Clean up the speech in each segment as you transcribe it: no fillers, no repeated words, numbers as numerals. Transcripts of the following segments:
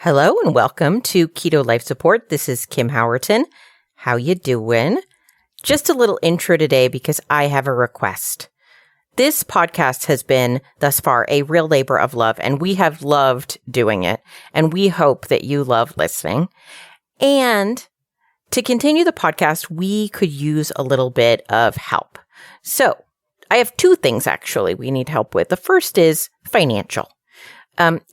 Hello and welcome to Keto Life Support. This is Kim Howerton. How you doing? Just a little intro today because I have a request. This podcast has been, thus far, a real labor of love, and we have loved doing it, and we hope that you love listening. And to continue the podcast, we could use a little bit of help. So I have two things, actually, we need help with. The first is financial.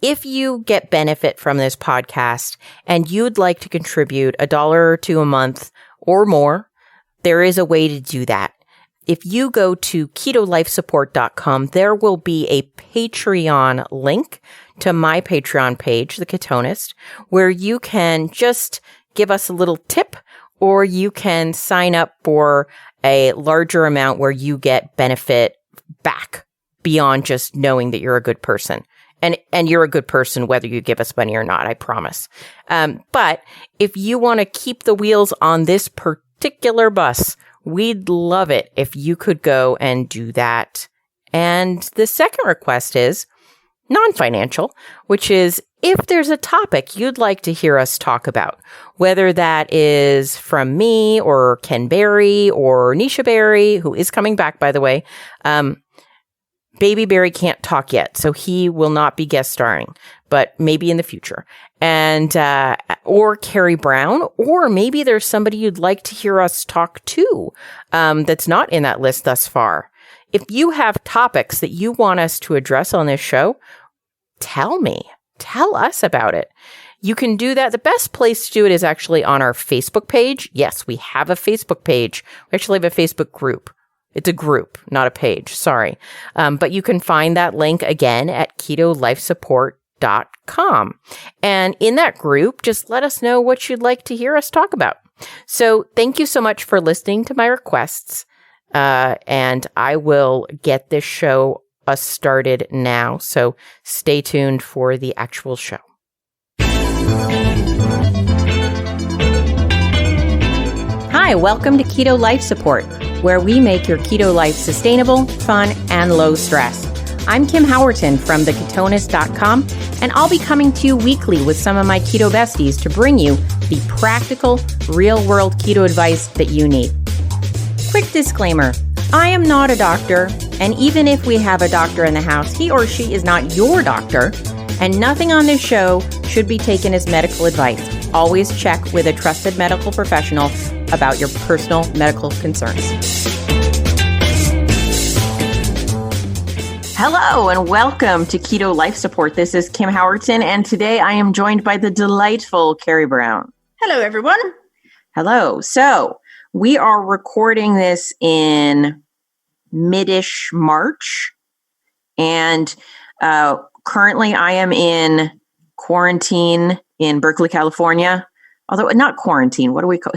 If you get benefit from this podcast and you'd like to contribute $1 or $2 a month or more, there is a way to do that. If you go to ketolifesupport.com, there will be a Patreon link to my Patreon page, The Ketonist, where you can just give us a little tip, or you can sign up for a larger amount where you get benefit back beyond just knowing that you're a good person. And you're a good person whether you give us money or not, I promise. But if you want to keep the wheels on this particular bus, we'd love it if you could go and do that. And the second request is non-financial, which is if there's a topic you'd like to hear us talk about, whether that is from me or Ken Berry or Nisha Berry, who is coming back, by the way. Baby Barry can't talk yet, so he will not be guest starring, but maybe in the future. And, or Carrie Brown, or maybe there's somebody you'd like to hear us talk to, that's not in that list thus far. If you have topics that you want us to address on this show, tell us about it. You can do that. The best place to do it is actually on our Facebook page. Yes, we have a Facebook page. We actually have a Facebook group. It's a group, not a page. Sorry. But you can find that link again at ketolifesupport.com. And in that group, just let us know what you'd like to hear us talk about. So thank you so much for listening to my requests. And I will get this show started now. So stay tuned for the actual show. Hi, welcome to Keto Life Support, where we make your keto life sustainable, fun, and low stress. I'm Kim Howerton from theketonist.com, and I'll be coming to you weekly with some of my keto besties to bring you the practical, real-world keto advice that you need. Quick disclaimer, I am not a doctor, and even if we have a doctor in the house, he or she is not your doctor, and nothing on this show should be taken as medical advice. Always check with a trusted medical professional about your personal medical concerns. Hello and welcome to Keto Life Support. This is Kim Howerton, and today I am joined by the delightful Carrie Brown. Hello, everyone. Hello. So we are recording this in mid-ish March, and currently I am in quarantine in Berkeley, California. Although not quarantine, what do we call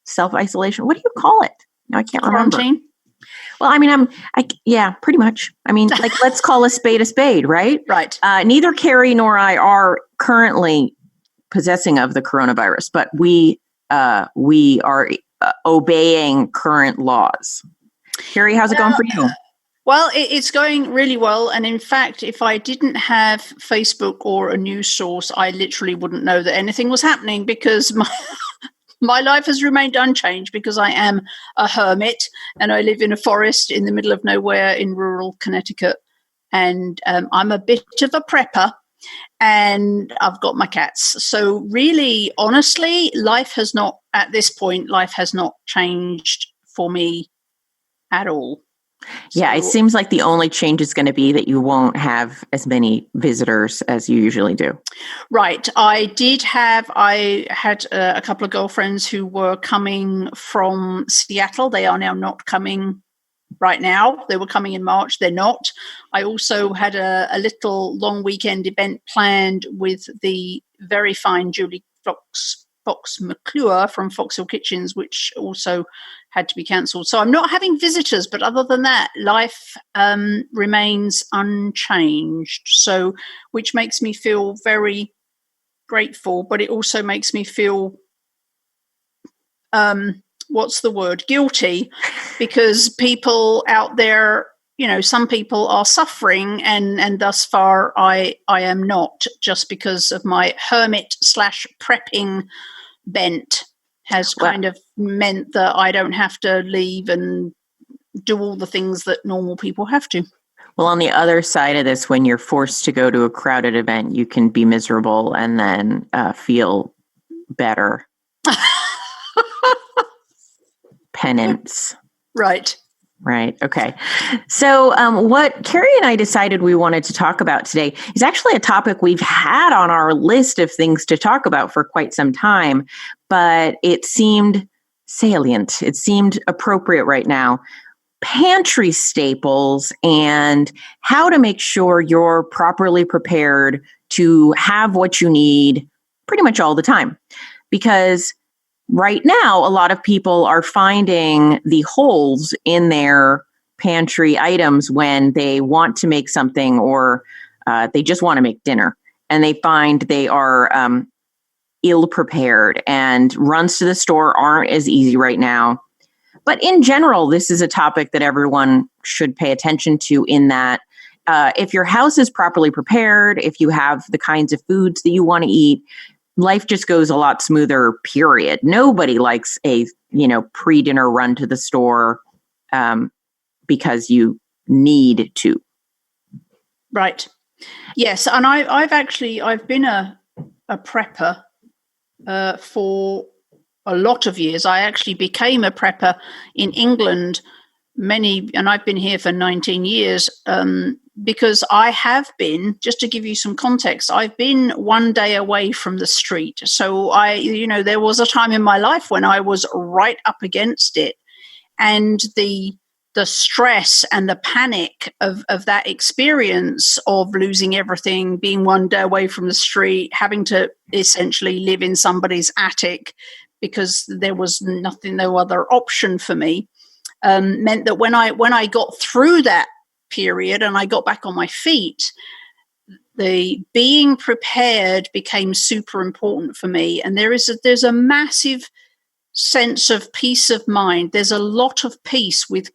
self-isolation? What do you call it? No, I can't remember. Well, I mean, yeah, pretty much. I mean, like, let's call a spade, right? Right. Neither Carrie nor I are currently possessing of the coronavirus, but we are obeying current laws. Carrie, how's it going for you? Well, it's going really well. And in fact, if I didn't have Facebook or a news source, I literally wouldn't know that anything was happening because my life has remained unchanged because I am a hermit and I live in a forest in the middle of nowhere in rural Connecticut. And I'm a bit of a prepper and I've got my cats. So really, honestly, life has not changed for me at all. Yeah, it seems like the only change is going to be that you won't have as many visitors as you usually do. Right. I had a couple of girlfriends who were coming from Seattle. They are now not coming right now. They were coming in March. They're not. I also had a little long weekend event planned with the very fine Julie Fox McClure from Foxhill Kitchens, which also had to be cancelled. So I'm not having visitors, but other than that, life remains unchanged. So, which makes me feel very grateful, but it also makes me feel, guilty, because people out there some people are suffering, and thus far I am not, just because of my hermit/prepping bent has kind of meant that I don't have to leave and do all the things that normal people have to. Well, on the other side of this, when you're forced to go to a crowded event, you can be miserable and then feel better. Penance. Right. Right. Okay. So what Carrie and I decided we wanted to talk about today is actually a topic we've had on our list of things to talk about for quite some time, but it seemed salient. It seemed appropriate right now. Pantry staples and how to make sure you're properly prepared to have what you need pretty much all the time. Because right now, a lot of people are finding the holes in their pantry items when they want to make something or they just want to make dinner. And they find they are ill prepared, and runs to the store aren't as easy right now. But in general, this is a topic that everyone should pay attention to, in that if your house is properly prepared, if you have the kinds of foods that you want to eat, life just goes a lot smoother, period. Nobody likes a, pre-dinner run to the store because you need to. Right. Yes. And I've been a prepper for a lot of years. I actually became a prepper in England and I've been here for 19 years, because I have been, just to give you some context, I've been one day away from the street. So there was a time in my life when I was right up against it. And the stress and the panic of that experience of losing everything, being one day away from the street, having to essentially live in somebody's attic because there was no other option for me, meant that when I got through that period and I got back on my feet, the being prepared became super important for me. And there's a massive sense of peace of mind. There's a lot of peace with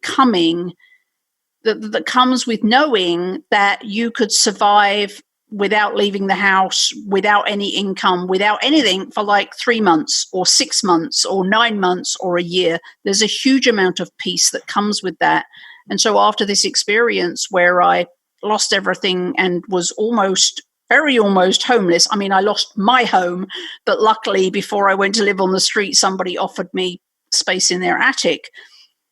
that comes with knowing that you could survive without leaving the house, without any income, without anything for like 3 months or 6 months or 9 months or a year. There's a huge amount of peace that comes with that. And so after this experience where I lost everything and was almost homeless. I mean, I lost my home, but luckily before I went to live on the street, somebody offered me space in their attic.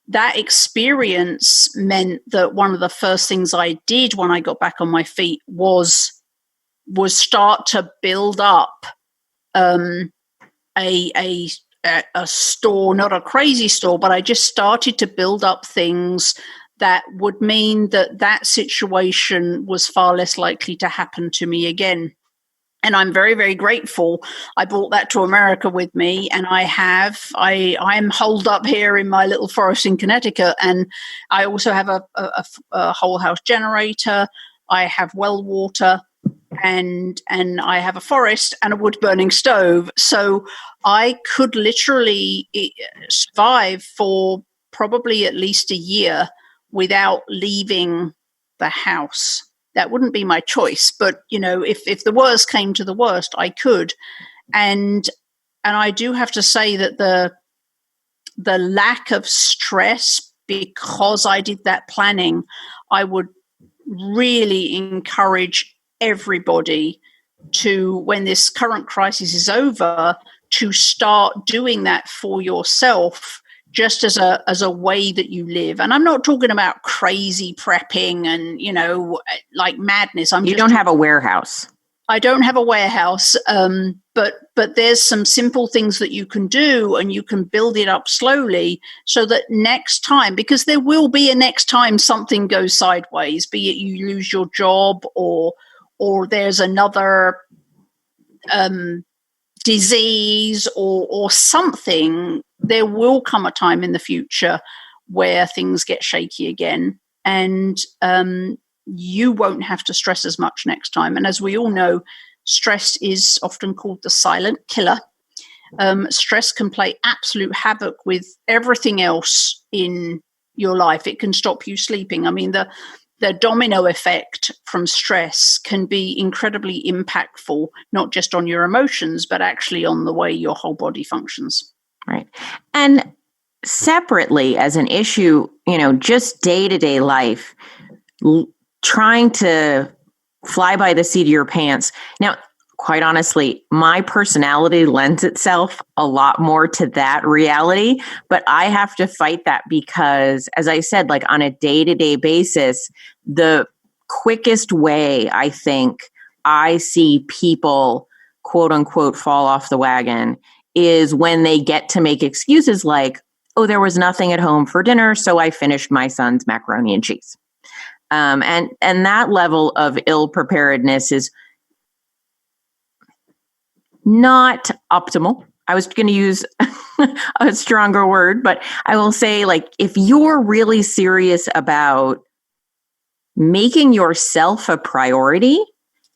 That experience meant that one of the first things I did when I got back on my feet was start to build up a store, not a crazy store, but I just started to build up things that would mean that situation was far less likely to happen to me again. And I'm very, very grateful. I brought that to America with me, and I'm holed up here in my little forest in Connecticut, and I also have a whole house generator. I have well water, and I have a forest and a wood burning stove. So I could literally survive for probably at least a year without leaving the house. That wouldn't be my choice, but if the worst came to the worst, I could. And I do have to say that the lack of stress, because I did that planning, I would really encourage everybody to, when this current crisis is over, to start doing that for yourself, just as a way that you live. And I'm not talking about crazy prepping and, like madness. You don't have a warehouse. I don't have a warehouse, but there's some simple things that you can do, and you can build it up slowly so that next time, because there will be a next time something goes sideways, be it you lose your job or there's another disease or something. There will come a time in the future where things get shaky again, and you won't have to stress as much next time. And as we all know, stress is often called the silent killer. Stress can play absolute havoc with everything else in your life. It can stop you sleeping. I mean, the domino effect from stress can be incredibly impactful, not just on your emotions, but actually on the way your whole body functions. Right. And separately, as an issue, just day-to-day life, trying to fly by the seat of your pants. Now, quite honestly, my personality lends itself a lot more to that reality, but I have to fight that because, as I said, like on a day-to-day basis, the quickest way I think I see people, quote unquote, fall off the wagon is when they get to make excuses like, oh, there was nothing at home for dinner, so I finished my son's macaroni and cheese. And that level of ill preparedness is not optimal. I was going to use a stronger word, but I will say, like, if you're really serious about making yourself a priority,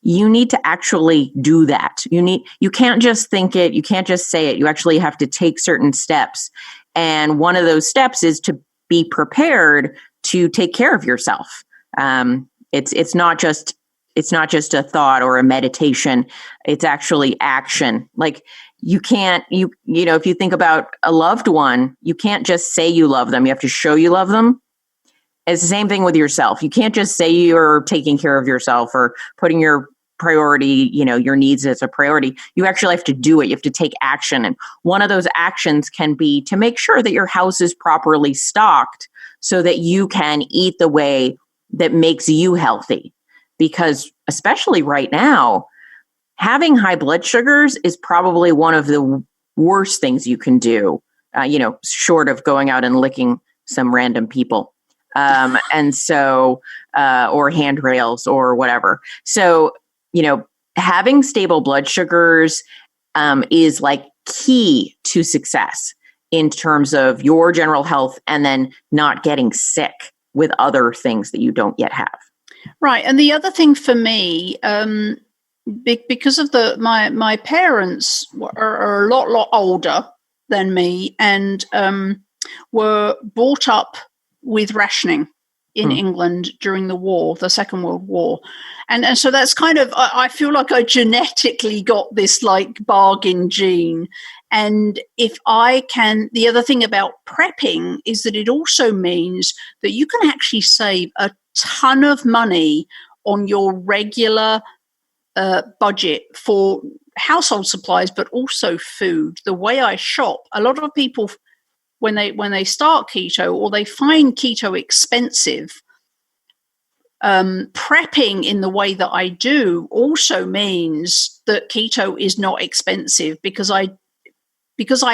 you need to actually do that. You can't just think it, you can't just say it. You actually have to take certain steps. And one of those steps is to be prepared to take care of yourself. It's not just a thought or a meditation. It's actually action. Like you can't, if you think about a loved one, you can't just say you love them. You have to show you love them. It's the same thing with yourself. You can't just say you're taking care of yourself or putting your priority, your needs as a priority. You actually have to do it. You have to take action. And one of those actions can be to make sure that your house is properly stocked so that you can eat the way that makes you healthy. Because especially right now, having high blood sugars is probably one of the worst things you can do, short of going out and licking some random people. And so, or handrails or whatever. So, having stable blood sugars is like key to success in terms of your general health and then not getting sick with other things that you don't yet have. Right. And the other thing for me, because of my parents are a lot older than me and were brought up with rationing in England during the Second World War. And so that's kind of, I feel like I genetically got this like bargain gene. And if the other thing about prepping is that it also means that you can actually save a ton of money on your regular budget for household supplies, but also food. The way I shop, a lot of people, when they start keto or they find keto expensive, prepping in the way that I do also means that keto is not expensive because I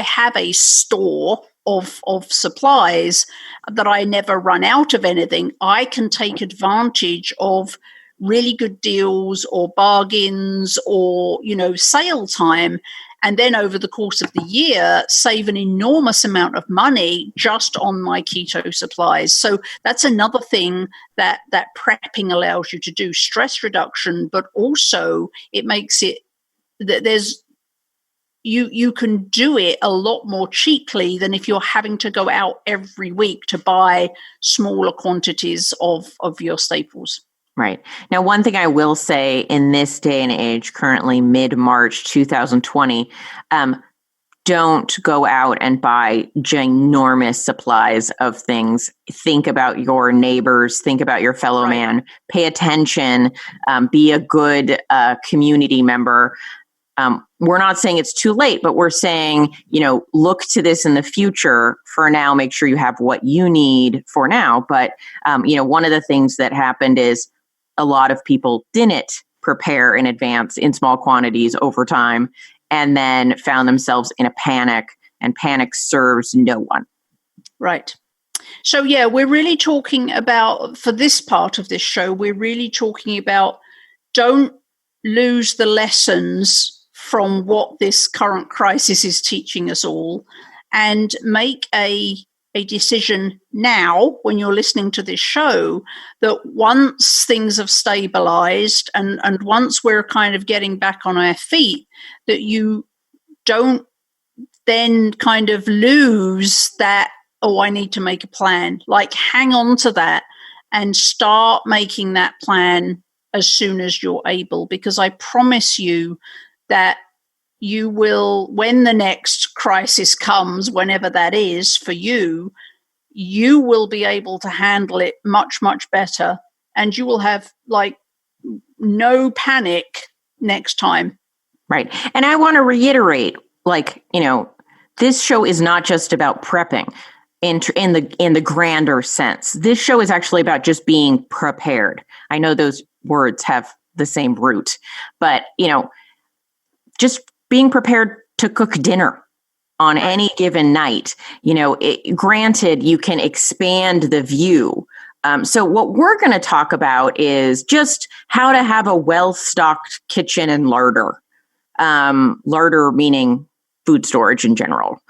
have a store of supplies that I never run out of anything. I can take advantage of really good deals or bargains or sale time, and then over the course of the year save an enormous amount of money just on my keto supplies. So that's another thing that prepping allows you to do: stress reduction, but also it makes it that you can do it a lot more cheaply than if you're having to go out every week to buy smaller quantities of your staples. Right. Now, one thing I will say in this day and age, currently mid-March 2020, don't go out and buy ginormous supplies of things. Think about your neighbors. Think about your fellow man. Pay attention. Be a good community member. We're not saying it's too late, but we're saying, look to this in the future. For now, make sure you have what you need for now. But, one of the things that happened is a lot of people didn't prepare in advance in small quantities over time and then found themselves in a panic, and panic serves no one. Right. So, yeah, we're really talking about, for this part of this show, we're really talking about don't lose the lessons from what this current crisis is teaching us all, and make a decision now when you're listening to this show that once things have stabilized and once we're kind of getting back on our feet, that you don't then kind of lose that oh, I need to make a plan. Like, hang on to that and start making that plan as soon as you're able, because I promise you that you will, when the next crisis comes, whenever that is for you, you will be able to handle it much, much better. And you will have like no panic next time. Right. And I want to reiterate, like, this show is not just about prepping in the grander sense. This show is actually about just being prepared. I know those words have the same root, but, just being prepared to cook dinner on any given night. Granted, you can expand the view. So what we're going to talk about is just how to have a well-stocked kitchen and larder. Larder meaning food storage in general.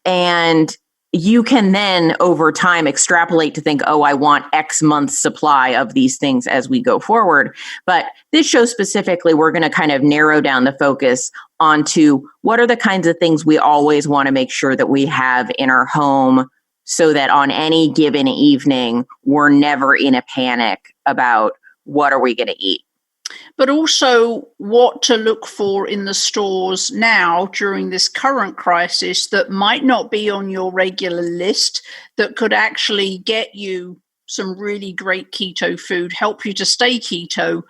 And you can then over time extrapolate to think, oh, I want X months supply of these things as we go forward. But this show specifically, we're going to kind of narrow down the focus onto what are the kinds of things we always want to make sure that we have in our home so that on any given evening, we're never in a panic about what are we going to eat. But also what to look for in the stores now during this current crisis that might not be on your regular list, that could actually get you some really great keto food, help you to stay keto.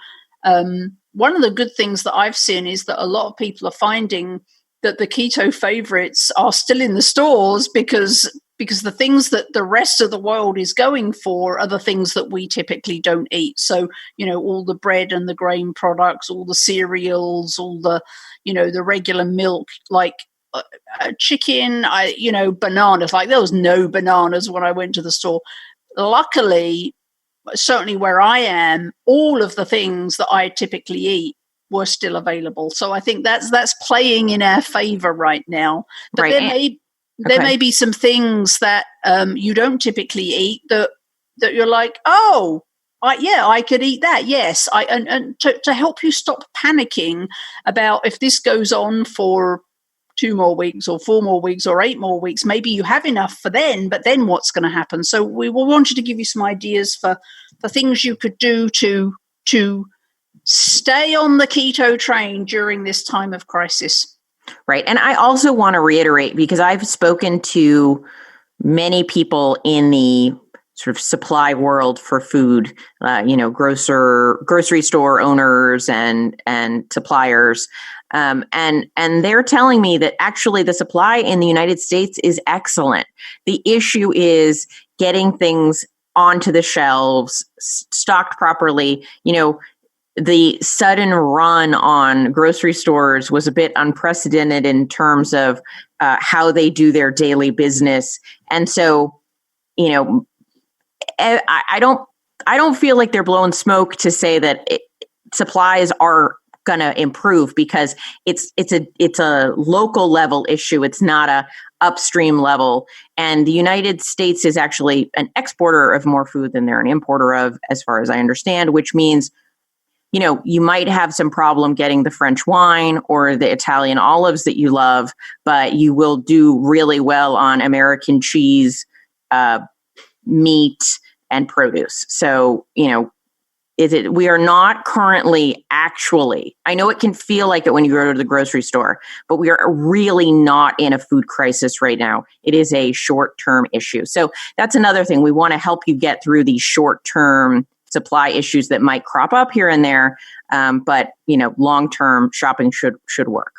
One of the good things that I've seen is that a lot of people are finding that the keto favorites are still in the stores because the things that the rest of the world is going for are the things that we typically don't eat. So, all the bread and the grain products, all the cereals, all the, the regular milk, like chicken, bananas. Like, there was no bananas when I went to the store. Luckily, certainly where I am, all of the things that I typically eat were still available. So I think that's playing in our favor right now. But right. There may be some things that you don't typically eat that you're like, oh, I could eat that. Yes, and to help you stop panicking about if this goes on for 2 more weeks or 4 more weeks or 8 more weeks, maybe you have enough for then, but then what's going to happen? So we will want you to give you some ideas for things you could do to stay on the keto train during this time of crisis. Right. And I also want to reiterate, because I've spoken to many people in the sort of supply world for food, grocery store owners and suppliers. And they're telling me that actually the supply in the United States is excellent. The issue is getting things onto the shelves, stocked properly. The sudden run on grocery stores was a bit unprecedented in terms of how they do their daily business. And so, I don't feel like they're blowing smoke to say that supplies are going to improve, because it's a local level issue. It's not a upstream level. And the United States is actually an exporter of more food than they're an importer of, as far as I understand, which means you might have some problem getting the French wine or the Italian olives that you love, but you will do really well on American cheese, meat, and produce. So, we are not currently actually, I know it can feel like it when you go to the grocery store, but we are really not in a food crisis right now. It is a short-term issue. So that's another thing. We want to help you get through these short-term supply issues that might crop up here and there. But, long-term shopping should work.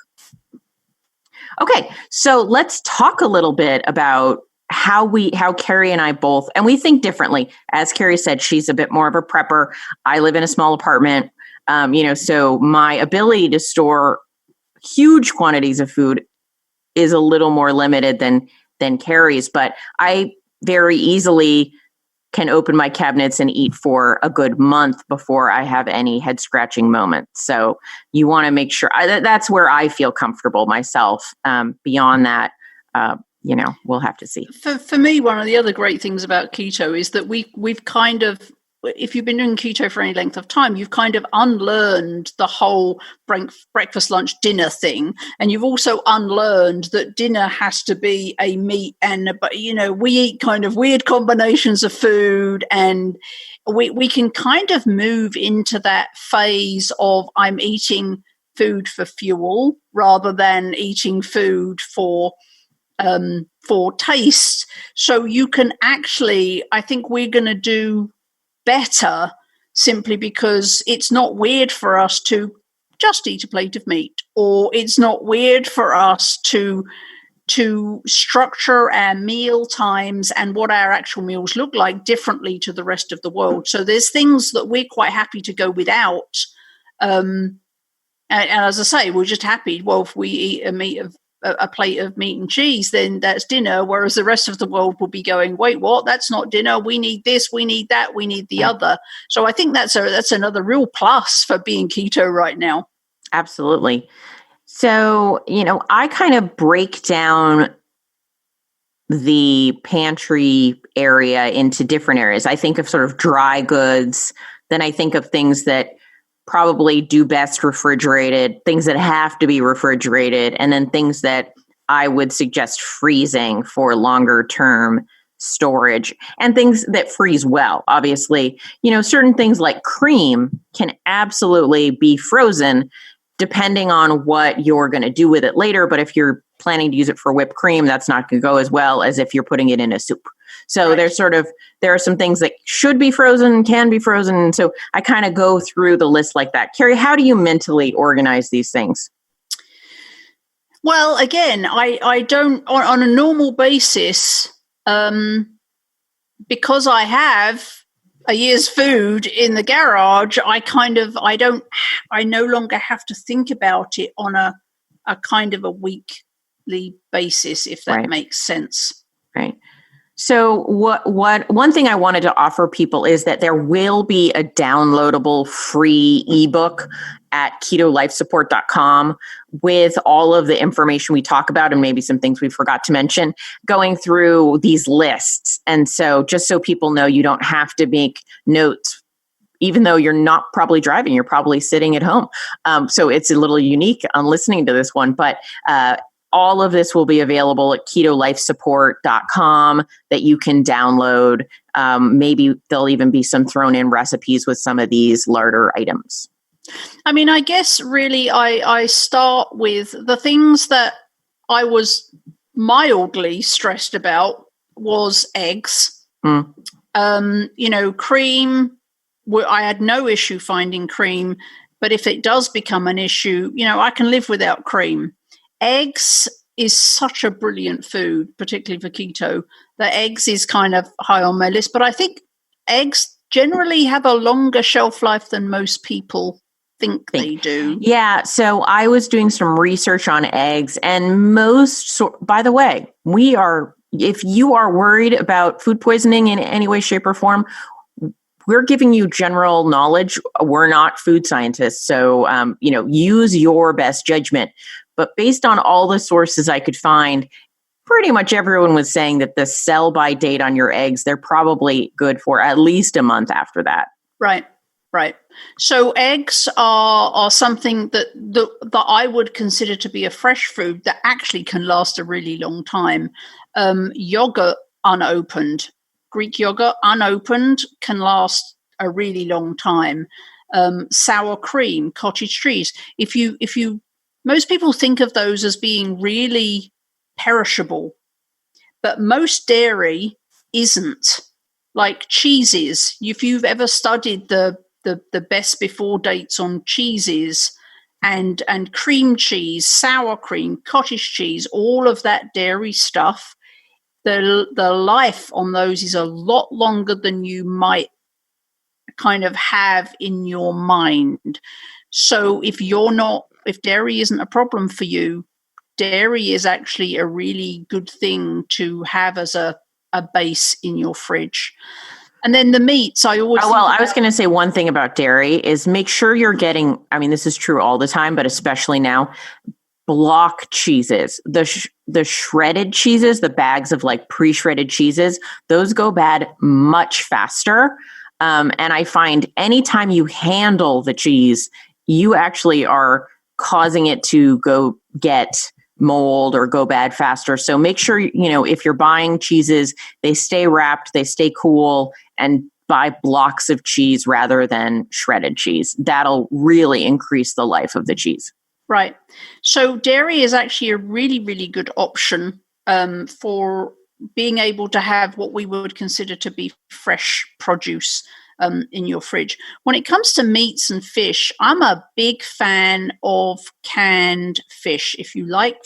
Okay. So let's talk a little bit about how Carrie and I both, and we think differently. As Carrie said, she's a bit more of a prepper. I live in a small apartment. So my ability to store huge quantities of food is a little more limited than Carrie's, but I very easily can open my cabinets and eat for a good month before I have any head scratching moments. So you want to make sure that's where I feel comfortable myself. Beyond that, we'll have to see. For me, one of the other great things about keto is that we've kind of if you've been doing keto for any length of time, you've kind of unlearned the whole breakfast, lunch, dinner thing. And you've also unlearned that dinner has to be a meat but we eat kind of weird combinations of food, and we can kind of move into that phase of I'm eating food for fuel rather than eating food for taste. So you can actually, I think we're going to do better simply because it's not weird for us to just eat a plate of meat, or it's not weird for us to structure our meal times and what our actual meals look like differently to the rest of the world. So there's things that we're quite happy to go without. And as I say, we're just happy. Well, if we eat a plate of meat and cheese, then that's dinner. Whereas the rest of the world will be going, wait, what? That's not dinner. We need this. We need that. We need the other. So I think that's another real plus for being keto right now. Absolutely. So, I kind of break down the pantry area into different areas. I think of sort of dry goods. Then I think of things that probably do best refrigerated, things that have to be refrigerated, and then things that I would suggest freezing for longer term storage, and things that freeze well. Obviously, certain things like cream can absolutely be frozen depending on what you're going to do with it later. But if you're planning to use it for whipped cream, that's not going to go as well as if you're putting it in a soup. So right. There are some things that should be frozen, can be frozen. So I kind of go through the list like that. Carrie, how do you mentally organize these things? Well, again, I don't, on a normal basis, because I have a year's food in the garage, I no longer have to think about it on a kind of a weekly basis, if that makes sense. Right. So one thing I wanted to offer people is that there will be a downloadable free ebook at ketolifesupport.com with all of the information we talk about and maybe some things we forgot to mention, going through these lists. And so just so people know, you don't have to make notes, even though you're not probably driving, you're probably sitting at home. So it's a little unique on listening to this one, but all of this will be available at ketolifesupport.com that you can download. Maybe there'll even be some thrown in recipes with some of these larder items. I mean, I guess really I start with the things that I was mildly stressed about was eggs. Cream, I had no issue finding cream, but if it does become an issue, I can live without cream. Eggs is such a brilliant food, particularly for keto, that eggs is kind of high on my list. But I think eggs generally have a longer shelf life than most people think they do. Yeah. So I was doing some research on eggs, and by the way, if you are worried about food poisoning in any way, shape, or form, we're giving you general knowledge. We're not food scientists. So, use your best judgment. But based on all the sources I could find, pretty much everyone was saying that the sell-by date on your eggs, they're probably good for at least a month after that. Right. So eggs are something that I would consider to be a fresh food that actually can last a really long time. Yogurt unopened, Greek yogurt unopened, can last a really long time. Sour cream, cottage cheese. If you most people think of those as being really perishable, but most dairy isn't. Like cheeses, if you've ever studied the best before dates on cheeses and cream cheese, sour cream, cottage cheese, all of that dairy stuff, the life on those is a lot longer than you might kind of have in your mind. So if dairy isn't a problem for you, dairy is actually a really good thing to have as a base in your fridge. And then the meats, I always... I was going to say one thing about dairy is make sure you're getting, this is true all the time, but especially now, block cheeses. The shredded cheeses, the bags of like pre-shredded cheeses, those go bad much faster. And I find anytime you handle the cheese, you actually are causing it to go get mold or go bad faster. So make sure, if you're buying cheeses, they stay wrapped, they stay cool, and buy blocks of cheese rather than shredded cheese. That'll really increase the life of the cheese. Right. So dairy is actually a really, really good option for being able to have what we would consider to be fresh produce in your fridge. When it comes to meats and fish, I'm a big fan of canned fish. If you like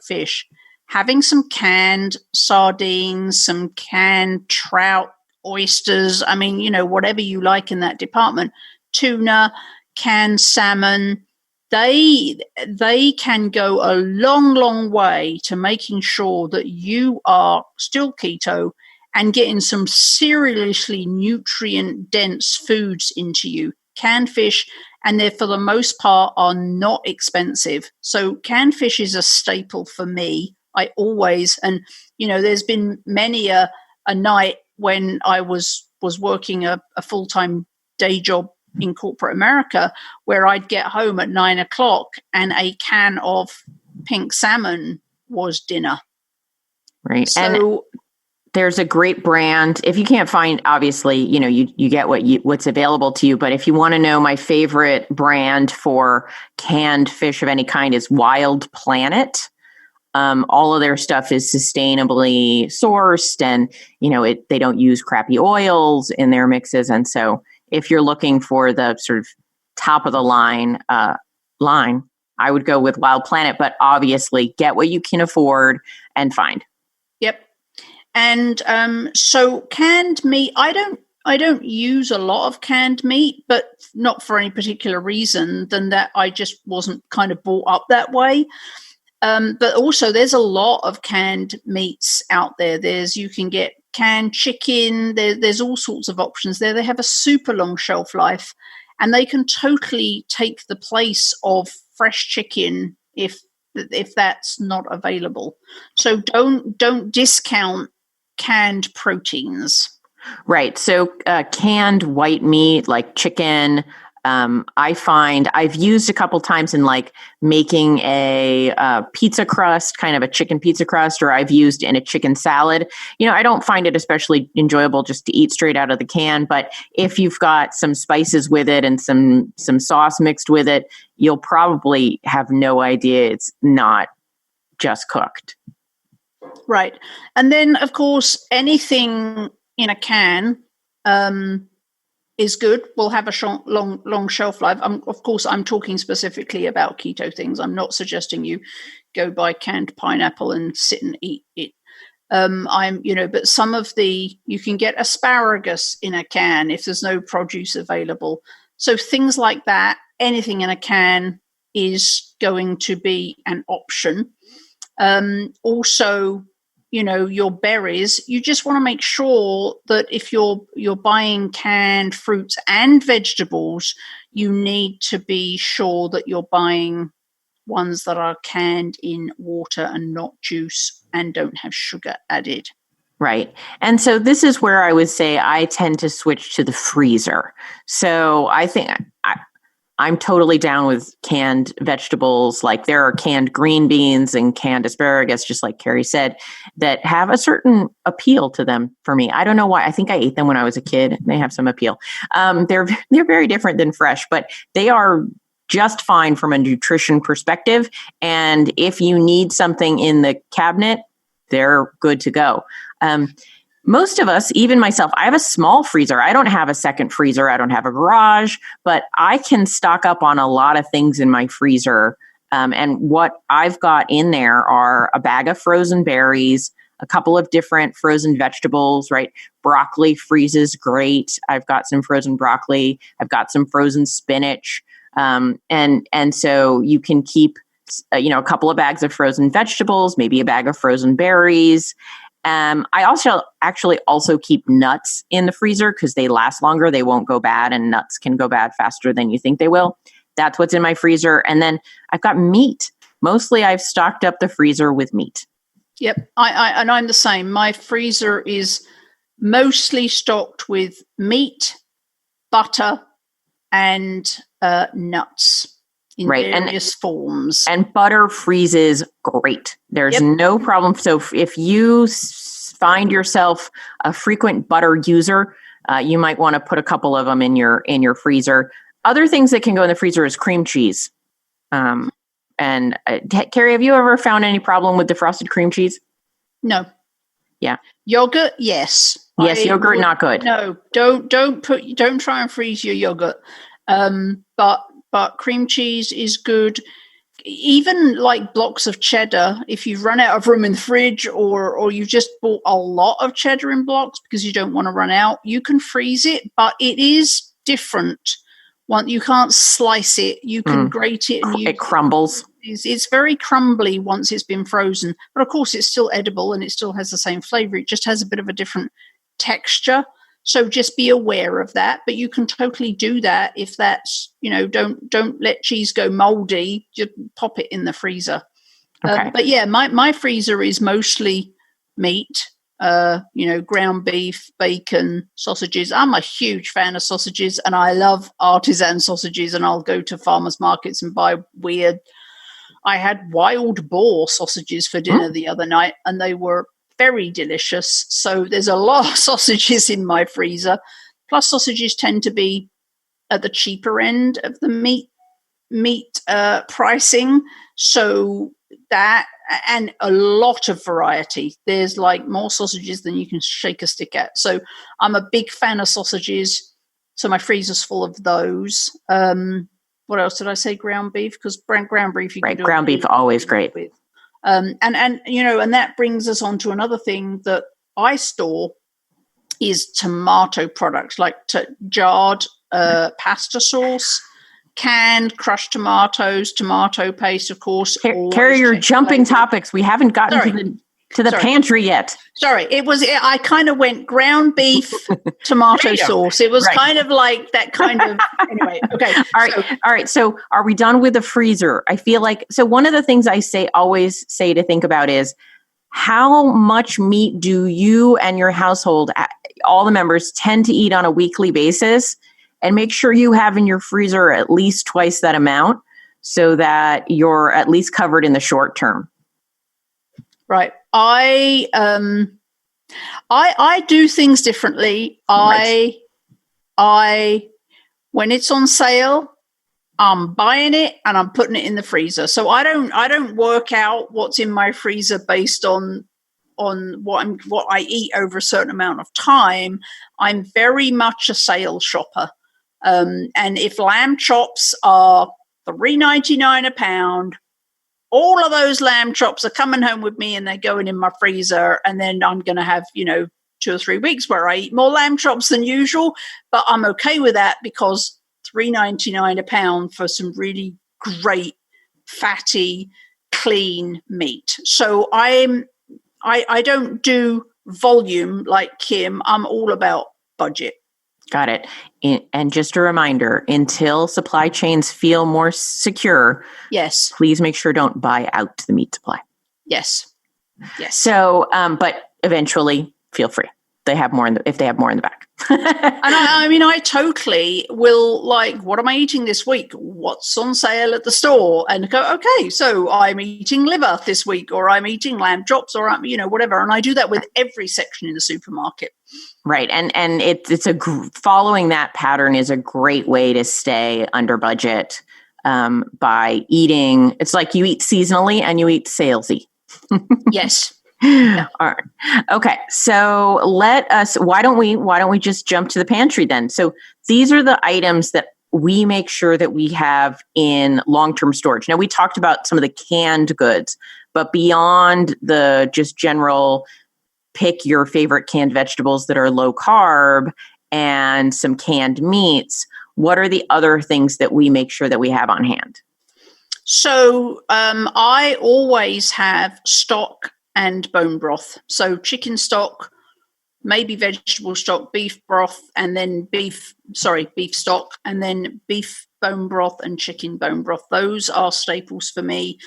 fish, having some canned sardines, some canned trout, oysters, whatever you like in that department, tuna, canned salmon, they can go a long, long way to making sure that you are still keto and getting some seriously nutrient-dense foods into you. Canned fish, and they, for the most part, are not expensive. So canned fish is a staple for me. I always, and there's been many a night when I was working a full-time day job in corporate America, where I'd get home at 9 o'clock and a can of pink salmon was dinner. Right. So and there's a great brand. If you can't find, obviously, you get what's available to you. But if you want to know, my favorite brand for canned fish of any kind is Wild Planet. All of their stuff is sustainably sourced, and they don't use crappy oils in their mixes. And so, if you're looking for the sort of top of the line, I would go with Wild Planet. But obviously, get what you can afford and find. Yep. And so canned meat, I don't use a lot of canned meat, but not for any particular reason than that I just wasn't kind of brought up that way. But also there's a lot of canned meats out there. You can get canned chicken. There's all sorts of options there. They have a super long shelf life, and they can totally take the place of fresh chicken if that's not available. So don't discount canned proteins. Right. So canned white meat like chicken, I find I've used a couple times in like making a pizza crust, kind of a chicken pizza crust, or I've used in a chicken salad. I don't find it especially enjoyable just to eat straight out of the can, but if you've got some spices with it and some sauce mixed with it, you'll probably have no idea it's not just cooked. Right. And then, of course, anything in a can is good. Will have a long shelf life. Of course, I'm talking specifically about keto things. I'm not suggesting you go buy canned pineapple and sit and eat it. But some of you can get asparagus in a can if there's no produce available. So things like that, anything in a can is going to be an option. Also, your berries, you just want to make sure that if you're buying canned fruits and vegetables, you need to be sure that you're buying ones that are canned in water and not juice and don't have sugar added. Right. And so this is where I would say I tend to switch to the freezer. So I think I'm totally down with canned vegetables. Like there are canned green beans and canned asparagus, just like Carrie said, that have a certain appeal to them for me. I don't know why. I think I ate them when I was a kid. They have some appeal. They're very different than fresh, but they are just fine from a nutrition perspective. And if you need something in the cabinet, they're good to go. Most of us, even myself, I have a small freezer. I don't have a second freezer. I don't have a garage, but I can stock up on a lot of things in my freezer. And what I've got in there are a bag of frozen berries, a couple of different frozen vegetables, right? Broccoli freezes great. I've got some frozen broccoli. I've got some frozen spinach. And so you can keep, a couple of bags of frozen vegetables, maybe a bag of frozen berries. I also keep nuts in the freezer because they last longer. They won't go bad, and nuts can go bad faster than you think they will. That's what's in my freezer. And then I've got meat. Mostly I've stocked up the freezer with meat. Yep. I'm the same. My freezer is mostly stocked with meat, butter, and nuts in various forms. And butter freezes great. There's no problem. So if you find yourself a frequent butter user, you might want to put a couple of them in your freezer. Other things that can go in the freezer is cream cheese. And Carrie, have you ever found any problem with defrosted cream cheese? No. Yeah. Yogurt, yes. Yes, yogurt not good. No, don't try and freeze your yogurt. But cream cheese is good. Even like blocks of cheddar, if you've run out of room in the fridge or you've just bought a lot of cheddar in blocks because you don't want to run out, you can freeze it, but it is different. You can't slice it. You can grate it. And it crumbles. It's very crumbly once it's been frozen. But of course, it's still edible and it still has the same flavor. It just has a bit of a different texture. So just be aware of that. But you can totally do that if that's, don't let cheese go moldy. Just pop it in the freezer. Okay. But yeah, my freezer is mostly meat. Ground beef, bacon, sausages. I'm a huge fan of sausages and I love artisan sausages, and I'll go to farmers markets and buy I had wild boar sausages for dinner the other night and they were very delicious. So there's a lot of sausages in my freezer. Plus sausages tend to be at the cheaper end of the meat pricing. So that, and a lot of variety. There's like more sausages than you can shake a stick at. So I'm a big fan of sausages. So my freezer's full of those. What else did I say? Ground beef, because ground beef you can do. Ground beef always great. With. And that brings us on to another thing that I store is tomato products, like jarred pasta sauce. Canned crushed tomatoes, tomato paste, of course. Carrie, you're jumping topics. We haven't gotten to the pantry yet. Sorry, I kind of went ground beef, tomato sauce. It was kind of like that kind of, anyway. Okay. All right. So are we done with the freezer? I feel like, so one of the things I always say to think about is how much meat do you and your household, all the members, tend to eat on a weekly basis? And make sure you have in your freezer at least twice that amount so that you're at least covered in the short term. Right. I do things differently. Right. I when it's on sale, I'm buying it and I'm putting it in the freezer. So I don't work out what's in my freezer based on what I eat over a certain amount of time. I'm very much a sale shopper. And if lamb chops are $3.99 a pound, all of those lamb chops are coming home with me and they're going in my freezer. And then I'm going to have, 2 or 3 weeks where I eat more lamb chops than usual. But I'm okay with that because $3.99 a pound for some really great, fatty, clean meat. So I don't do volume like Kim. I'm all about budget. Got it. And just a reminder, until supply chains feel more secure, yes, please make sure don't buy out the meat supply. Yes. So, but eventually, feel free. If they have more in the back. And I totally will, like, what am I eating this week? What's on sale at the store? And go, okay, so I'm eating liver this week, or I'm eating lamb chops, or I'm, whatever. And I do that with every section in the supermarket. Right. And it's following that pattern is a great way to stay under budget by eating. It's like you eat seasonally and you eat salesy. Yes. Yeah. All right. Okay. So why don't we just jump to the pantry then? So these are the items that we make sure that we have in long-term storage. Now we talked about some of the canned goods, but beyond the just general pick your favorite canned vegetables that are low carb and some canned meats, what are the other things that we make sure that we have on hand? So I always have stock and bone broth. So chicken stock, maybe vegetable stock, beef broth, and then beef stock, and then beef bone broth and chicken bone broth. Those are staples for me.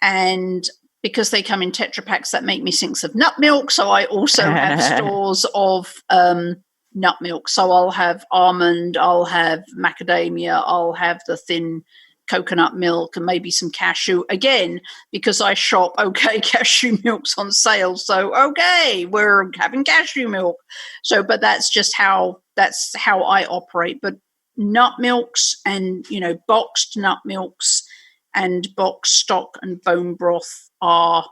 And because they come in Tetra Packs that make me think of nut milk. So I also have stores of nut milk. So I'll have almond, I'll have macadamia, I'll have the thin coconut milk, and maybe some cashew. Again, because I shop, okay, cashew milk's on sale. So, okay, we're having cashew milk. So, but that's how I operate. But nut milks and, boxed nut milks and boxed stock and bone broth are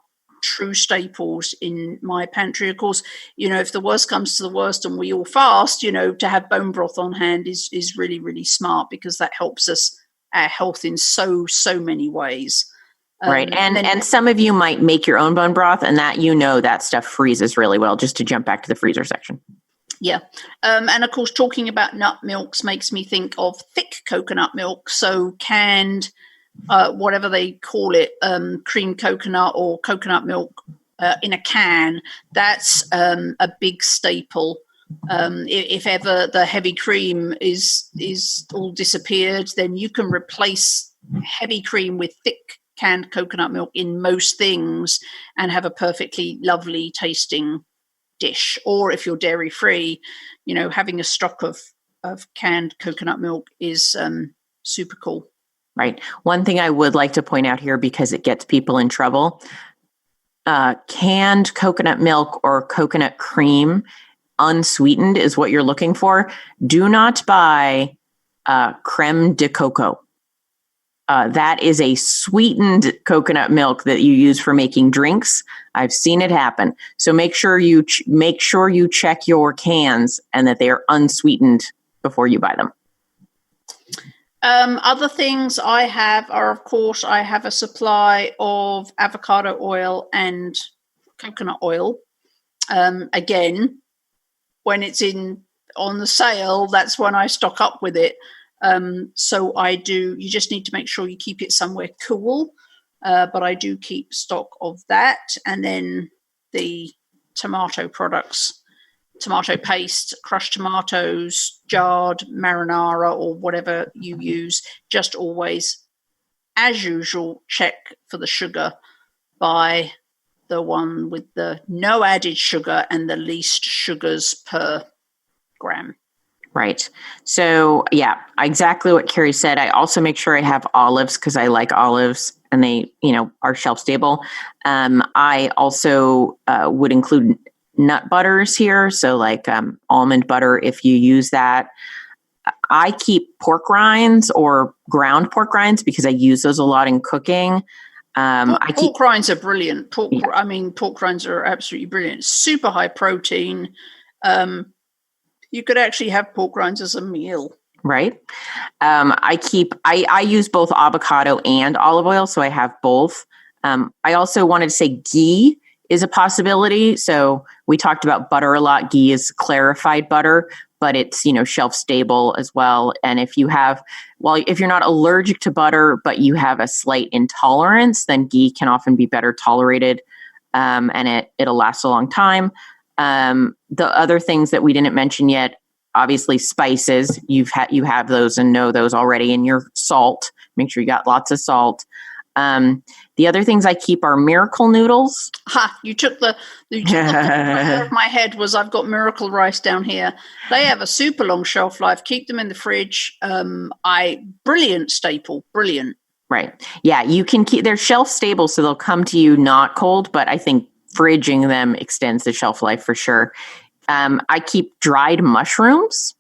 true staples in my pantry. Of course, if the worst comes to the worst and we all fast, to have bone broth on hand is really, really smart, because that helps us our health in so many ways. Right. And some of you might make your own bone broth, and that stuff freezes really well, just to jump back to the freezer section. Yeah. And of course, talking about nut milks makes me think of thick coconut milk. So canned, whatever they call it, cream coconut or coconut milk in a can, that's a big staple. If ever the heavy cream is all disappeared, then you can replace heavy cream with thick canned coconut milk in most things and have a perfectly lovely tasting dish. Or if you're dairy free, having a stock of canned coconut milk is super cool. Right. One thing I would like to point out here, because it gets people in trouble, canned coconut milk or coconut cream unsweetened is what you're looking for. Do not buy creme de coco. That is a sweetened coconut milk that you use for making drinks. I've seen it happen. So make sure you check your cans and that they are unsweetened before you buy them. Other things I have are, of course, I have a supply of avocado oil and coconut oil. Again, when it's on the sale, that's when I stock up with it. So I do. You just need to make sure you keep it somewhere cool. But I do keep stock of that, and then the tomato products. Tomato paste, crushed tomatoes, jarred marinara, or whatever you use. Just always, as usual, check for the sugar. Buy the one with the no added sugar and the least sugars per gram. Right. So, yeah, exactly what Carrie said. I also make sure I have olives, because I like olives and they, are shelf stable. I also would include nut butters here. So like almond butter, if you use that. I keep pork rinds or ground pork rinds, because I use those a lot in cooking. Pork rinds are brilliant. Pork rinds are absolutely brilliant. Super high protein. You could actually have pork rinds as a meal. Right. I use both avocado and olive oil, so I have both. I also wanted to say ghee is a possibility. So we talked about butter a lot. Ghee is clarified butter, but it's, shelf stable as well. And if you're not allergic to butter, but you have a slight intolerance, then ghee can often be better tolerated, and it'll last a long time. The other things that we didn't mention yet, obviously spices, you have those and know those already, and your salt. Make sure you got lots of salt. The other things I keep are Miracle noodles. You took the out of my head. Was I've got Miracle rice down here. They have a super long shelf life. Keep them in the fridge. Brilliant staple. Brilliant. Right. Yeah, you can keep. They're shelf stable, so they'll come to you not cold. But I think fridging them extends the shelf life for sure. I keep dried mushrooms.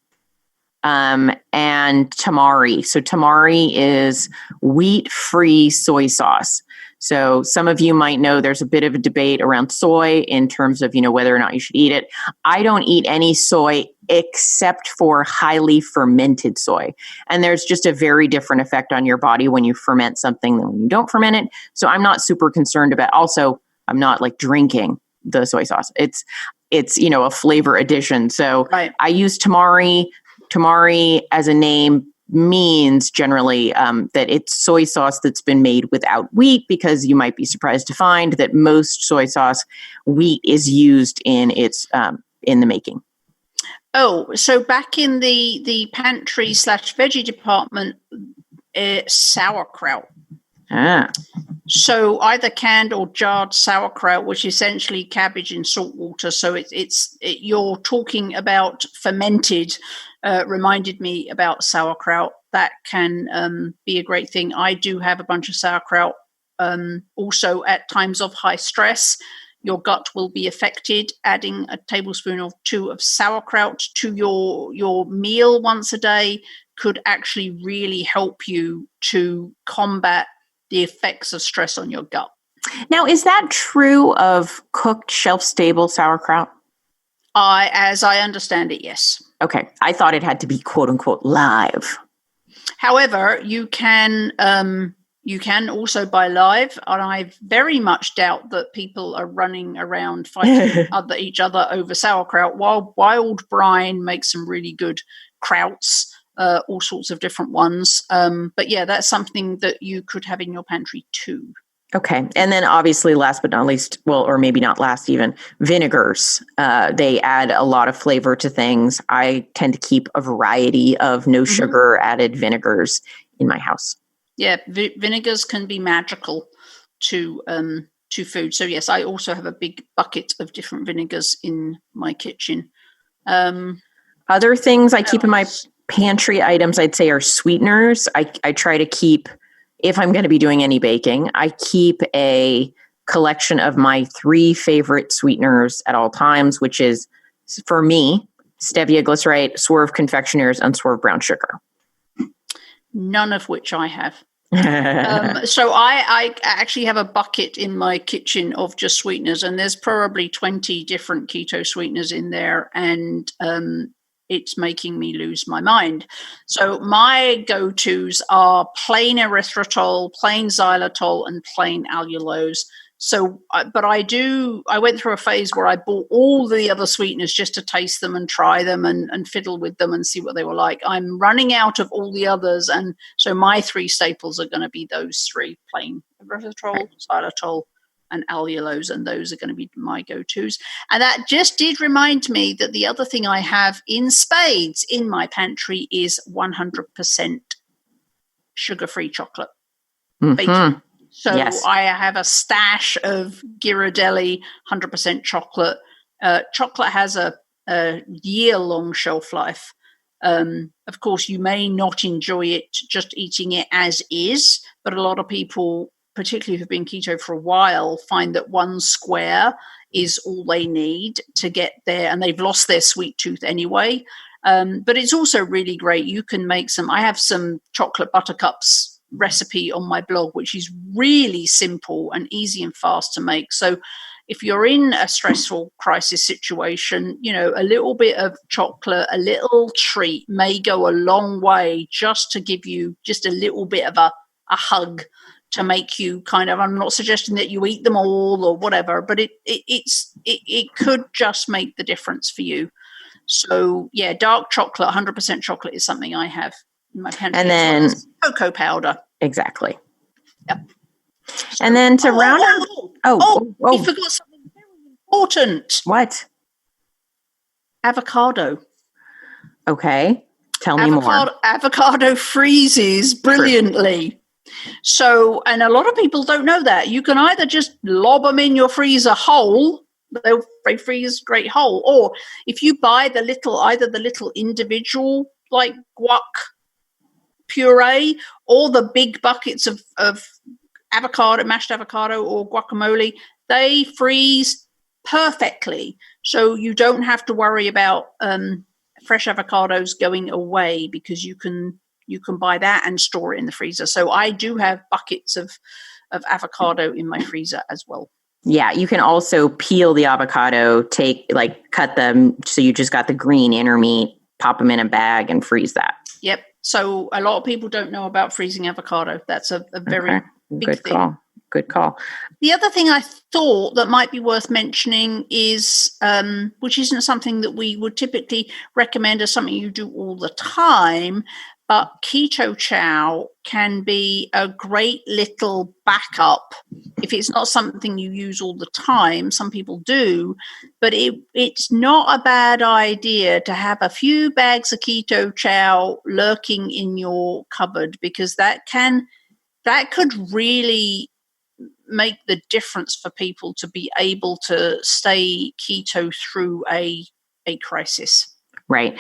And tamari. So tamari is wheat-free soy sauce. So some of you might know there's a bit of a debate around soy in terms of, whether or not you should eat it. I don't eat any soy except for highly fermented soy. And there's just a very different effect on your body when you ferment something than when you don't ferment it. So I'm not super concerned about, also, I'm not like drinking the soy sauce. It's a flavor addition. So right. I use tamari. Tamari as a name means generally that it's soy sauce that's been made without wheat, because you might be surprised to find that most soy sauce, wheat is used in the making. Oh, so back in the pantry / veggie department, sauerkraut. So either canned or jarred sauerkraut, which is essentially cabbage in salt water. So you're talking about fermented, reminded me about sauerkraut. That can be a great thing. I do have a bunch of sauerkraut. Also at times of high stress, your gut will be affected. Adding a tablespoon or two of sauerkraut to your meal once a day could actually really help you to combat the effects of stress on your gut. Now, is that true of cooked shelf-stable sauerkraut? As I understand it, yes. Okay. I thought it had to be quote unquote live. However, you can also buy live, and I very much doubt that people are running around fighting each other over sauerkraut. While Wild Brine makes some really good krauts, all sorts of different ones. But yeah, that's something that you could have in your pantry too. Okay. And then obviously, last but not least, well, or maybe not last even, vinegars. They add a lot of flavor to things. I tend to keep a variety of no sugar added vinegars in my house. Yeah, vinegars can be magical to food. So yes, I also have a big bucket of different vinegars in my kitchen. Other things I keep in my pantry items, I'd say, are sweeteners. I try to keep, if I'm going to be doing any baking, I keep a collection of my 3 favorite sweeteners at all times, which is, for me, stevia glycerite, Swerve confectioners, and Swerve brown sugar. None of which I have. So I actually have a bucket in my kitchen of just sweeteners, and there's probably 20 different keto sweeteners in there, and it's making me lose my mind. So my go-tos are plain erythritol, plain xylitol, and plain allulose. So, but I went through a phase where I bought all the other sweeteners just to taste them and try them and fiddle with them and see what they were like. I'm running out of all the others. And so my 3 staples are going to be those 3: plain erythritol, xylitol, and allulose. And those are going to be my go-tos. And that just did remind me that the other thing I have in spades in my pantry is 100% sugar-free chocolate. Baking. So yes. I have a stash of Ghirardelli 100% chocolate. Chocolate has a year-long shelf life. Of course, you may not enjoy it just eating it as is, but a lot of people, particularly who've been keto for a while, find that 1 square is all they need to get there, and they've lost their sweet tooth anyway. But it's also really great. You can make I have some chocolate buttercups recipe on my blog, which is really simple and easy and fast to make. So if you're in a stressful crisis situation, a little bit of chocolate, a little treat may go a long way just to give you just a little bit of a hug to make you kind of, I'm not suggesting that you eat them all or whatever, but it could just make the difference for you. So yeah, dark chocolate, 100% chocolate is something I have in my pantry. And then cocoa powder. Exactly. Yep. So, and then to round out. We forgot something very important. What? Avocado. Okay. Tell me more. Avocado freezes brilliantly. True. So, and a lot of people don't know that. You can either just lob them in your freezer whole, they freeze great whole, or if you buy either the little individual like guac puree or the big buckets of avocado, mashed avocado or guacamole, they freeze perfectly. So you don't have to worry about fresh avocados going away, because you can buy that and store it in the freezer. So I do have buckets of avocado in my freezer as well. Yeah, you can also peel the avocado, cut them so you just got the green inner meat, pop them in a bag and freeze that. Yep. So a lot of people don't know about freezing avocado. That's a very big thing. Good call. The other thing I thought that might be worth mentioning is, which isn't something that we would typically recommend as something you do all the time, but keto chow can be a great little backup. If it's not something you use all the time, some people do, but it's not a bad idea to have a few bags of keto chow lurking in your cupboard, because that could really make the difference for people to be able to stay keto through a crisis. Right.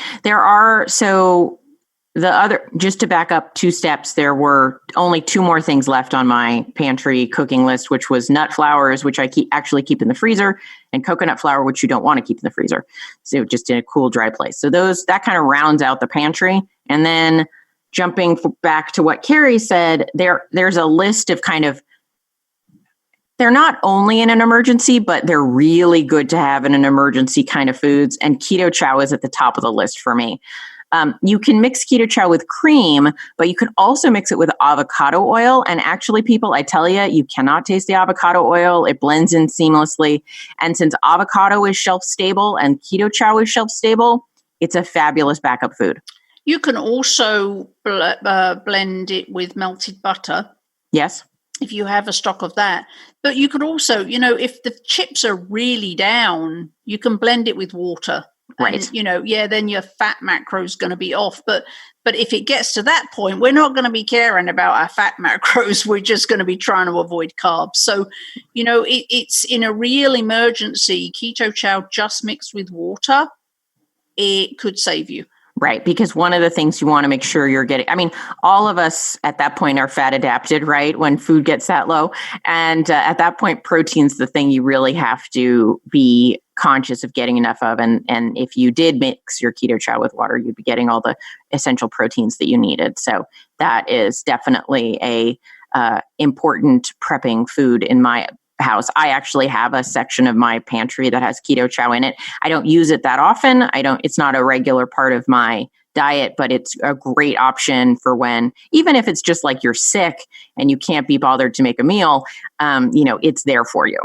Just to back up 2 steps, there were only 2 more things left on my pantry cooking list, which was nut flours, which I actually keep in the freezer, and coconut flour, which you don't want to keep in the freezer. So just in a cool, dry place. So that kind of rounds out the pantry. And then jumping back to what Carrie said, there's a list of kind of, they're not only in an emergency, but they're really good to have in an emergency kind of foods. And keto chow is at the top of the list for me. You can mix keto chow with cream, but you can also mix it with avocado oil. And actually, people, I tell you cannot taste the avocado oil. It blends in seamlessly. And since avocado is shelf stable and keto chow is shelf stable, it's a fabulous backup food. You can also blend it with melted butter. Yes. If you have a stock of that. But you could also, if the chips are really down, you can blend it with water. Right. And, then your fat macro is going to be off. But if it gets to that point, we're not going to be caring about our fat macros. We're just going to be trying to avoid carbs. So, it's in a real emergency, keto chow just mixed with water, it could save you. Right. Because one of the things you want to make sure you're getting, all of us at that point are fat adapted, right? When food gets that low. And at that point, protein's the thing you really have to be conscious of getting enough of. And if you did mix your keto chow with water, you'd be getting all the essential proteins that you needed. So that is definitely a important prepping food in my house. I actually have a section of my pantry that has keto chow in it. I don't use it that often. It's not a regular part of my diet, but it's a great option for when, even if it's just like you're sick and you can't be bothered to make a meal, it's there for you.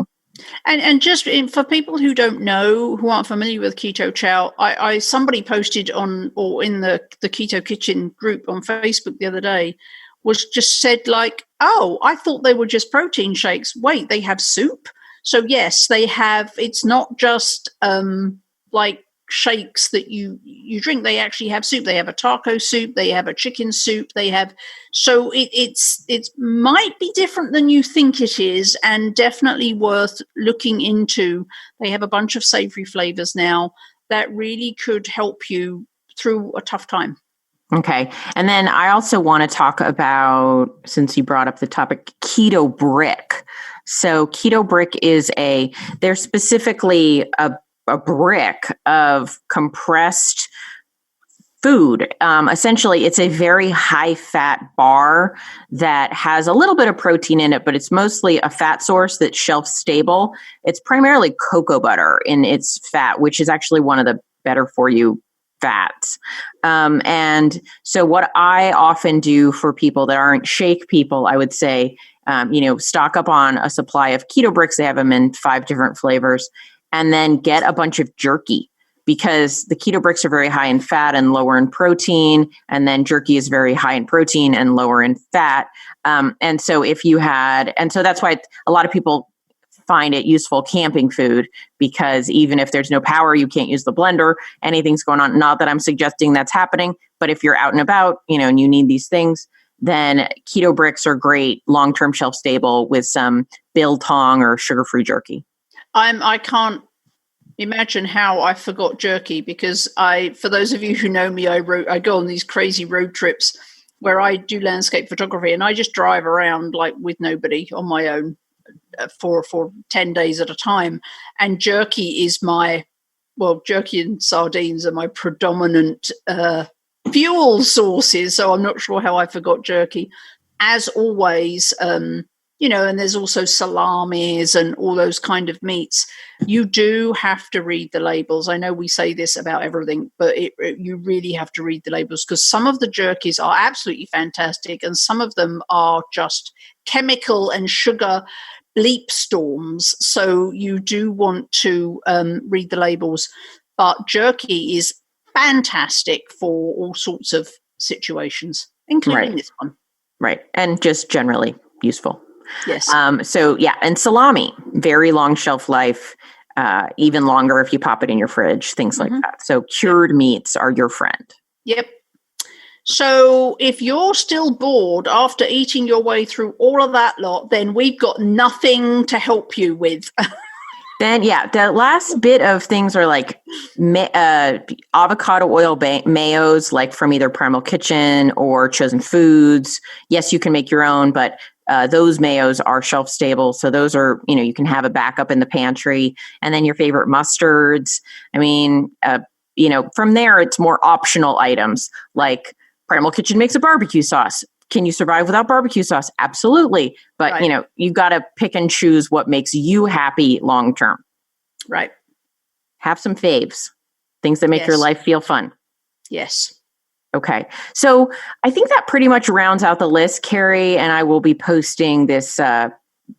And just for people who don't know, who aren't familiar with keto chow, somebody posted in the Keto Kitchen group on Facebook the other day, was just said like, oh, I thought they were just protein shakes. Wait, they have soup? So yes, they have, it's not just like shakes that you drink. They actually have soup. They have a taco soup. They have a chicken soup. They have, so it might be different than you think it is, and definitely worth looking into. They have a bunch of savory flavors now that really could help you through a tough time. Okay. And then I also want to talk about, since you brought up the topic, Keto Brick. So Keto Brick is they're specifically a brick of compressed food. Essentially, it's a very high fat bar that has a little bit of protein in it, but it's mostly a fat source that's shelf stable. It's primarily cocoa butter in its fat, which is actually one of the better for you fats. And so what I often do for people that aren't shake people, I would say, stock up on a supply of keto bricks. They have them in 5 different flavors, and then get a bunch of jerky, because the keto bricks are very high in fat and lower in protein. And then jerky is very high in protein and lower in fat. And so that's why a lot of people find it useful camping food, because even if there's no power, you can't use the blender, anything's going on. Not that I'm suggesting that's happening, but if you're out and about, and you need these things, then keto bricks are great, long-term shelf stable with some biltong or sugar-free jerky. I can't imagine how I forgot jerky, because for those of you who know me, I go on these crazy road trips where I do landscape photography, and I just drive around like with nobody on my own for 10 days at a time. And jerky and sardines are my predominant fuel sources. So I'm not sure how I forgot jerky. As always, and there's also salamis and all those kind of meats. You do have to read the labels. I know we say this about everything, but you really have to read the labels, because some of the jerkies are absolutely fantastic and some of them are just chemical and sugar bleep storms. So you do want to read the labels. But jerky is fantastic for all sorts of situations, including this one. Right. And just generally useful. Yes. And salami, very long shelf life, even longer if you pop it in your fridge, things like that. So cured meats are your friend. Yep. So if you're still bored after eating your way through all of that lot, then we've got nothing to help you with. Then, the last bit of things are like avocado oil mayos, like from either Primal Kitchen or Chosen Foods. Yes, you can make your own, but those mayos are shelf stable. So those are, you can have a backup in the pantry. And then your favorite mustards. I mean, from there, it's more optional items like Primal Kitchen makes a barbecue sauce. Can you survive without barbecue sauce? Absolutely. But, right. You got to pick and choose what makes you happy long term. Right. Have some faves, things that make your life feel fun. Yes. Okay. So I think that pretty much rounds out the list. Carrie and I will be posting this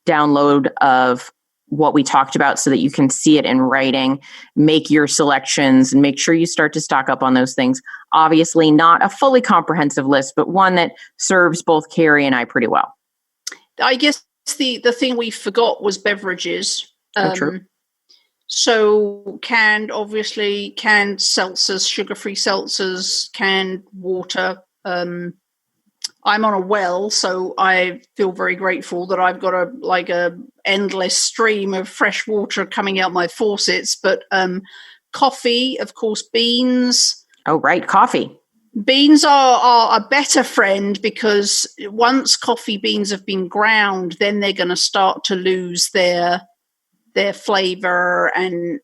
download of what we talked about so that you can see it in writing, make your selections, and make sure you start to stock up on those things. Obviously not a fully comprehensive list, but one that serves both Carrie and I pretty well. I guess the thing we forgot was beverages. True. So canned seltzers, sugar-free seltzers, canned water. I'm on a well, so I feel very grateful that I've got a endless stream of fresh water coming out my faucets. But coffee, of course, beans. Oh, right, coffee. Beans are a better friend because once coffee beans have been ground, then they're going to start to lose their flavor and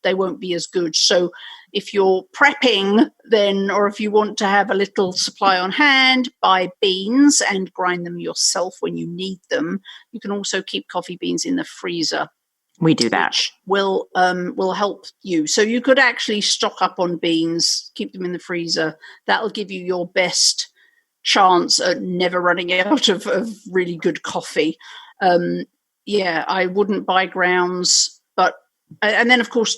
they won't be as good. So if you're prepping then, or if you want to have a little supply on hand, buy beans and grind them yourself when you need them. You can also keep coffee beans in the freezer. We do that. Which will help you. So you could actually stock up on beans, keep them in the freezer. That'll give you your best chance at never running out of really good coffee. I wouldn't buy grounds, and then of course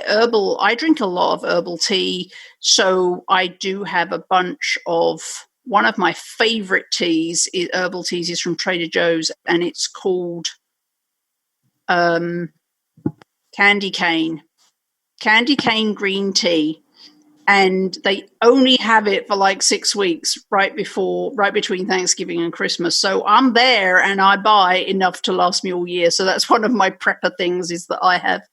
herbal. I drink a lot of herbal tea, so I do have a bunch of. One of my favorite herbal teas is from Trader Joe's, and it's called candy cane green tea, and they only have it for like 6 weeks right between Thanksgiving and Christmas. So I'm there and I buy enough to last me all year. So that's one of my prepper things, is that I have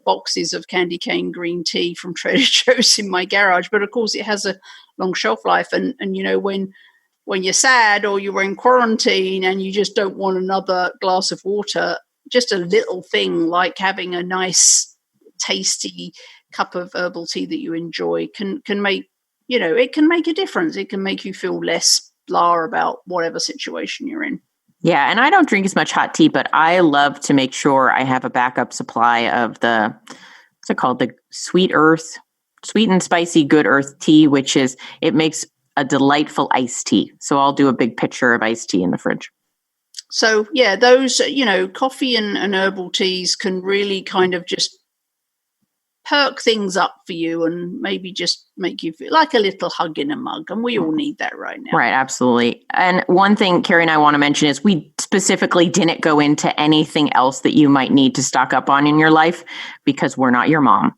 boxes of candy cane green tea from Trader Joe's in my garage. But of course it has a long shelf life, and when you're sad or you're in quarantine and you just don't want another glass of water, just a little thing like having a nice tasty cup of herbal tea that you enjoy can make, it can make a difference. It can make you feel less blah about whatever situation you're in. Yeah. And I don't drink as much hot tea, but I love to make sure I have a backup supply of what's it called? The sweet and spicy good earth tea, it makes a delightful iced tea. So I'll do a big pitcher of iced tea in the fridge. So yeah, those, coffee and herbal teas can really kind of just perk things up for you and maybe just make you feel like a little hug in a mug. And we all need that right now. Right. Absolutely. And one thing Carrie and I want to mention is we specifically didn't go into anything else that you might need to stock up on in your life because we're not your mom.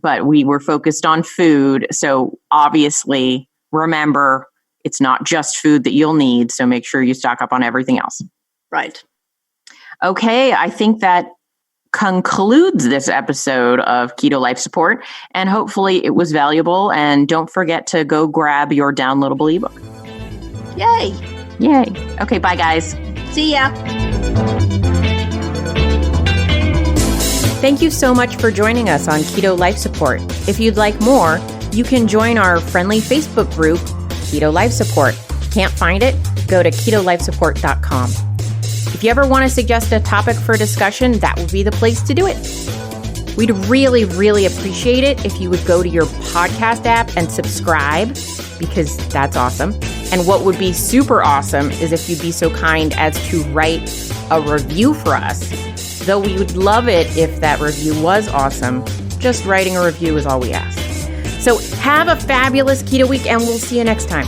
But we were focused on food. So obviously, remember, it's not just food that you'll need. So make sure you stock up on everything else. Right. Okay. I think that concludes this episode of Keto Life Support, and hopefully it was valuable. And don't forget to go grab your downloadable ebook. Yay. Okay. Bye, guys. See ya. Thank you so much for joining us on Keto Life Support. If you'd like more, you can join our friendly Facebook group, Keto Life Support. Can't find it? Go to ketolifesupport.com. If you ever want to suggest a topic for discussion, that would be the place to do it. We'd really, really appreciate it if you would go to your podcast app and subscribe, because that's awesome. And what would be super awesome is if you'd be so kind as to write a review for us. Though we would love it if that review was awesome, just writing a review is all we ask. So have a fabulous keto week, and we'll see you next time.